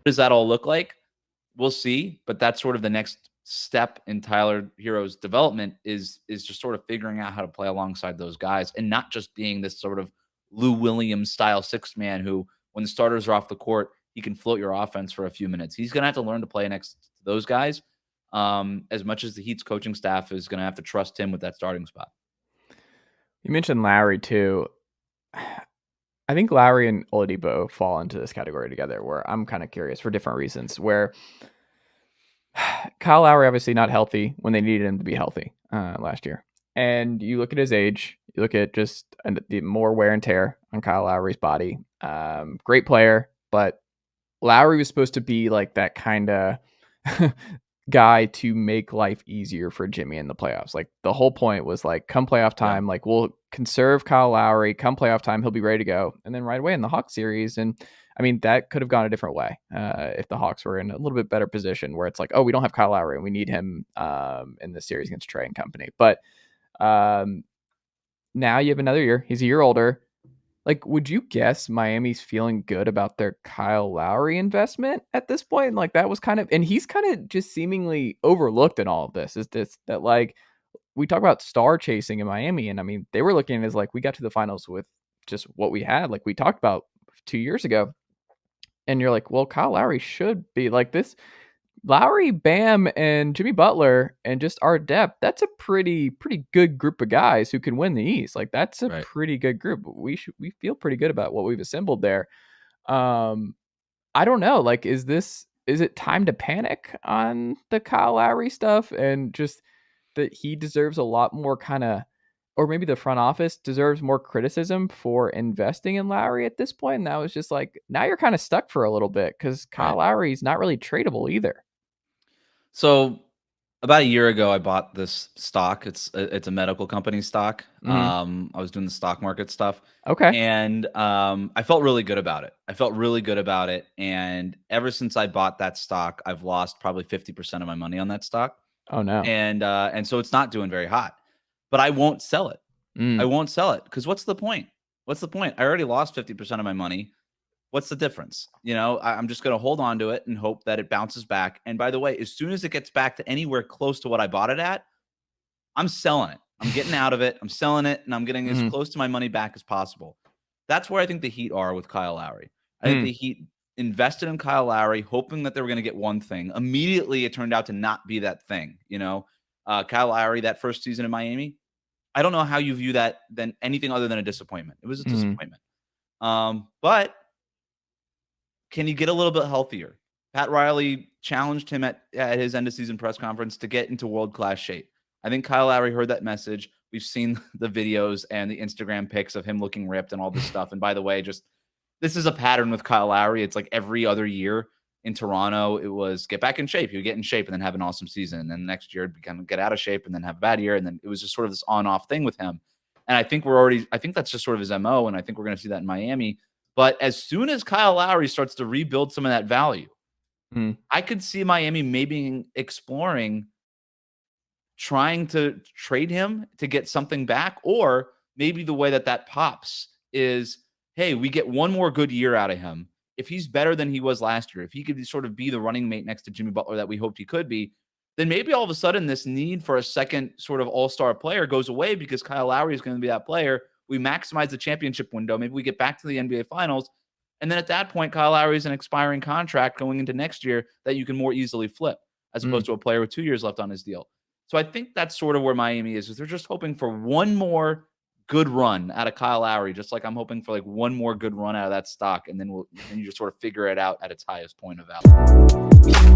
Does that all look like? We'll see, but that's sort of the next step in Tyler Hero's development is just sort of figuring out how to play alongside those guys and not just being this sort of Lou Williams style sixth man who, when the starters are off the court, he can float your offense for a few minutes. He's going to have to learn to play next to those guys, as much as the Heat's coaching staff is going to have to trust him with that starting spot. You mentioned Lowry too. I think Lowry and Oladipo fall into this category together, where I'm kind of curious for different reasons. Where Kyle Lowry obviously not healthy when they needed him to be healthy last year, and you look at his age, you look at just the more wear and tear on Kyle Lowry's body. Great player, but Lowry was supposed to be like that kind of guy to make life easier for Jimmy in the playoffs. Like the whole point was like, come playoff time, like we'll conserve Kyle Lowry. Come playoff time, he'll be ready to go. And then right away in the Hawks series, and I mean that could have gone a different way if the Hawks were in a little bit better position, where it's like, oh, we don't have Kyle Lowry and we need him in the series against Trae and company. But now you have another year. He's a year older. Like, would you guess Miami's feeling good about their Kyle Lowry investment at this point? Like, that was kind of, and he's kind of just seemingly overlooked in all of this. Is this that like we talk about star chasing in Miami, and I mean they were looking at it as like we got to the finals with just what we had, like we talked about 2 years ago, and you're like, well, Kyle Lowry should be like this. Lowry, Bam, and Jimmy Butler, and just our depth, that's a pretty good group of guys who can win the East. Like that's a pretty good group. We feel pretty good about what we've assembled there. I don't know. Like, is it time to panic on the Kyle Lowry stuff and just that he deserves a lot more kind of, or maybe the front office deserves more criticism for investing in Lowry at this point? And that was just like, now you're kind of stuck for a little bit because Kyle Lowry is not really tradable either. So about a year ago, I bought this stock. It's a medical company stock. I was doing the stock market stuff. Okay. And I felt really good about it. And ever since I bought that stock, I've lost probably 50% of my money on that stock. Oh no. And so it's not doing very hot. But I won't sell it. I won't sell it because what's the point? I already lost 50% of my money. What's the difference? You know, I'm just going to hold on to it and hope that it bounces back. And by the way, as soon as it gets back to anywhere close to what I bought it at, I'm selling it. I'm getting out of it. I'm selling it, and I'm getting as close to my money back as possible. That's where I think the Heat are with Kyle Lowry. I think the Heat invested in Kyle Lowry, hoping that they were going to get one thing. Immediately, it turned out to not be that thing. You know, Kyle Lowry, that first season in Miami, I don't know how you view that than anything other than a disappointment. It was a disappointment. But can he get a little bit healthier? Pat Riley challenged him at his end of season press conference to get into world-class shape. I think Kyle Lowry heard that message. We've seen the videos and the Instagram pics of him looking ripped and all this stuff. And by the way, just this is a pattern with Kyle Lowry. It's like every other year in Toronto, it was get back in shape. You get in shape and then have an awesome season. And then the next year, it'd kind of get out of shape and then have a bad year. And then it was just sort of this on-off thing with him. And I think that's just sort of his MO. And I think we're going to see that in Miami. But as soon as Kyle Lowry starts to rebuild some of that value, I could see Miami maybe exploring trying to trade him to get something back. Or maybe the way that pops is, hey, we get one more good year out of him. If he's better than he was last year, if he could sort of be the running mate next to Jimmy Butler that we hoped he could be, then maybe all of a sudden this need for a second sort of all-star player goes away because Kyle Lowry is going to be that player. We maximize the championship window. Maybe we get back to the NBA Finals. And then at that point, Kyle Lowry is an expiring contract going into next year that you can more easily flip as opposed to a player with 2 years left on his deal. So I think that's sort of where Miami is they're just hoping for one more good run out of Kyle Lowry, just like I'm hoping for like one more good run out of that stock. And then you just sort of figure it out at its highest point of value.